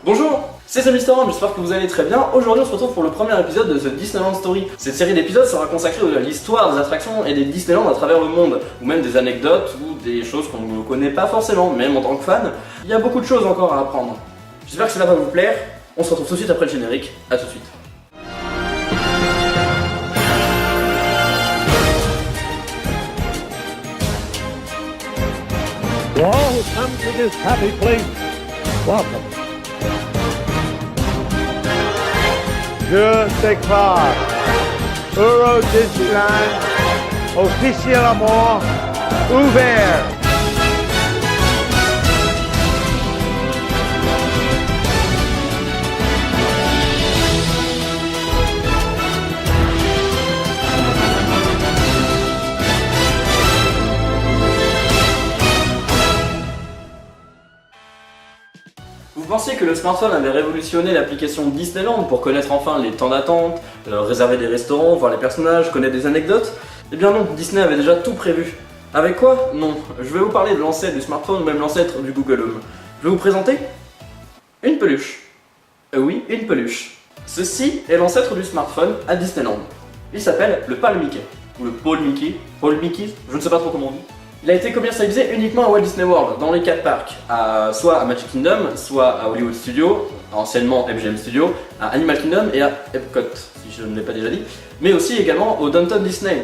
Bonjour, c'est Mr. j'espère que vous allez très bien. Aujourd'hui on se retrouve pour le premier épisode de The Disneyland Story. Cette série d'épisodes sera consacrée à l'histoire des attractions et des Disneyland à travers le monde, ou même des anecdotes ou des choses qu'on ne connaît pas forcément, même en tant que fan. Il y a beaucoup de choses encore à apprendre. J'espère que cela va vous plaire. On se retrouve tout de suite après le générique. A tout de suite. To all who come to this happy place, welcome. Je déclare Euro Disneyland officiellement ouvert. Vous pensiez que le smartphone avait révolutionné l'application Disneyland pour connaître enfin les temps d'attente, réserver des restaurants, voir les personnages, connaître des anecdotes? Eh bien non, Disney avait déjà tout prévu. Avec quoi? Non, je vais vous parler de l'ancêtre du smartphone ou même l'ancêtre du Google Home. Je vais vous présenter une peluche. Oui, une peluche. Ceci est l'ancêtre du smartphone à Disneyland. Il s'appelle le Pal Mickey, ou le Paul Mickey, je ne sais pas trop comment on dit. Il a été commercialisé uniquement à Walt Disney World, dans les 4 parcs, soit à Magic Kingdom, soit à Hollywood Studios, anciennement MGM Studios, à Animal Kingdom et à Epcot, si je ne l'ai pas déjà dit, mais aussi également au Downtown Disney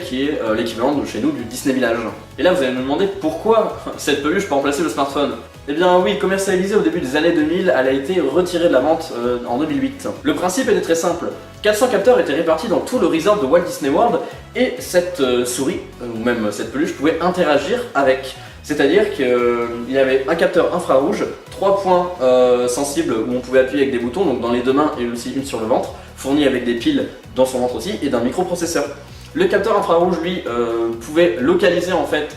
qui est l'équivalent de chez nous du Disney Village. Et là vous allez me demander pourquoi cette peluche pour remplacer le smartphone. Eh bien oui, commercialisée au début des années 2000, elle a été retirée de la vente en 2008. Le principe était très simple. 400 capteurs étaient répartis dans tout le resort de Walt Disney World et cette souris, ou même cette peluche, pouvait interagir avec. C'est-à-dire qu'il y avait un capteur infrarouge, 3 points sensibles où on pouvait appuyer avec des boutons, donc dans les deux mains et aussi une sur le ventre, fourni avec des piles dans son ventre aussi et d'un microprocesseur. Le capteur infrarouge, lui, pouvait localiser en fait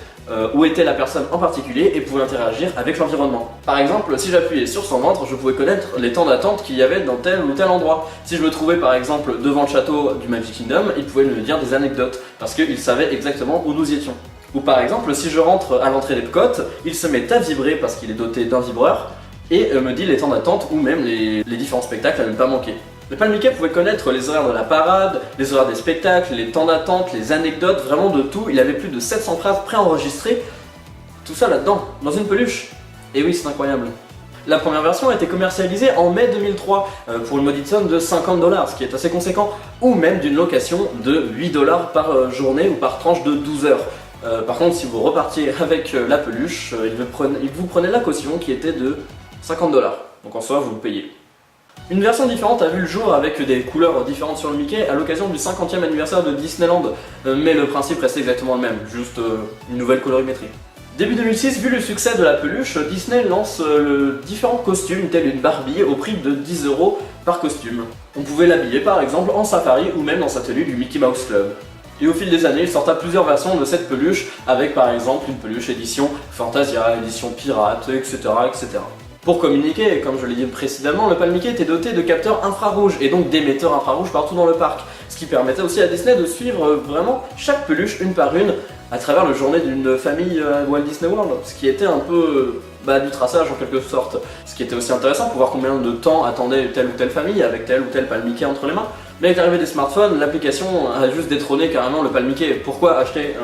où était la personne en particulier et pouvait interagir avec l'environnement. Par exemple, si j'appuyais sur son ventre, je pouvais connaître les temps d'attente qu'il y avait dans tel ou tel endroit. Si je me trouvais par exemple devant le château du Magic Kingdom, il pouvait me dire des anecdotes parce qu'il savait exactement où nous y étions. Ou par exemple, si je rentre à l'entrée d'Epcot, il se met à vibrer parce qu'il est doté d'un vibreur et me dit les temps d'attente ou même les différents spectacles à ne pas manquer. Le Pal Mickey pouvait connaître les horaires de la parade, les horaires des spectacles, les temps d'attente, les anecdotes, vraiment de tout. Il avait plus de 700 phrases préenregistrées, tout ça là-dedans, dans une peluche. Et oui, c'est incroyable. La première version a été commercialisée en mai 2003 pour une maudite somme de 50 $, ce qui est assez conséquent, ou même d'une location de 8 $ par journée ou par tranche de 12 heures. Par contre, si vous repartiez avec la peluche, il vous prenait la caution qui était de 50 $. Donc en soi, vous le payez. Une version différente a vu le jour avec des couleurs différentes sur le Mickey à l'occasion du 50e anniversaire de Disneyland, mais le principe restait exactement le même, juste une nouvelle colorimétrie. Début 2006, vu le succès de la peluche, Disney lance différents costumes tels une Barbie au prix de 10 € par costume. On pouvait l'habiller par exemple en safari ou même dans sa tenue du Mickey Mouse Club. Et au fil des années, il sorta plusieurs versions de cette peluche avec par exemple une peluche édition Fantasia, édition pirate, etc. etc. Pour communiquer, comme je l'ai dit précédemment, le Pal Mickey était doté de capteurs infrarouges et donc d'émetteurs infrarouges partout dans le parc, ce qui permettait aussi à Disney de suivre vraiment chaque peluche une par une à travers la journée d'une famille à Walt Disney World, ce qui était un peu du traçage en quelque sorte, ce qui était aussi intéressant pour voir combien de temps attendait telle ou telle famille avec tel ou tel Pal Mickey entre les mains. Mais avec l'arrivée des smartphones, l'application a juste détrôné carrément le Pal Mickey. Pourquoi acheter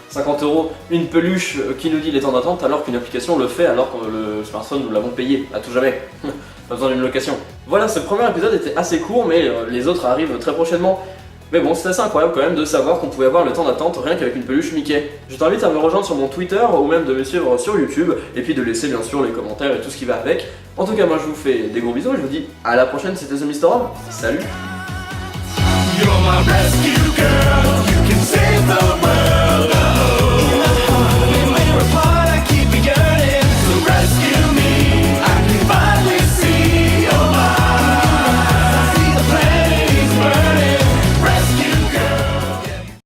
50 € une peluche qui nous dit les temps d'attente alors qu'une application le fait alors que le smartphone nous l'avons payé à tout jamais? Pas besoin d'une location. Voilà, ce premier épisode était assez court mais les autres arrivent très prochainement. Mais bon, c'est assez incroyable quand même de savoir qu'on pouvait avoir le temps d'attente rien qu'avec une peluche Mickey. Je t'invite à me rejoindre sur mon Twitter ou même de me suivre sur YouTube et puis de laisser bien sûr les commentaires et tout ce qui va avec. En tout cas, moi je vous fais des gros bisous et je vous dis à la prochaine, c'était The Mr. Home. Salut! You're my rescue girl, you can save the world.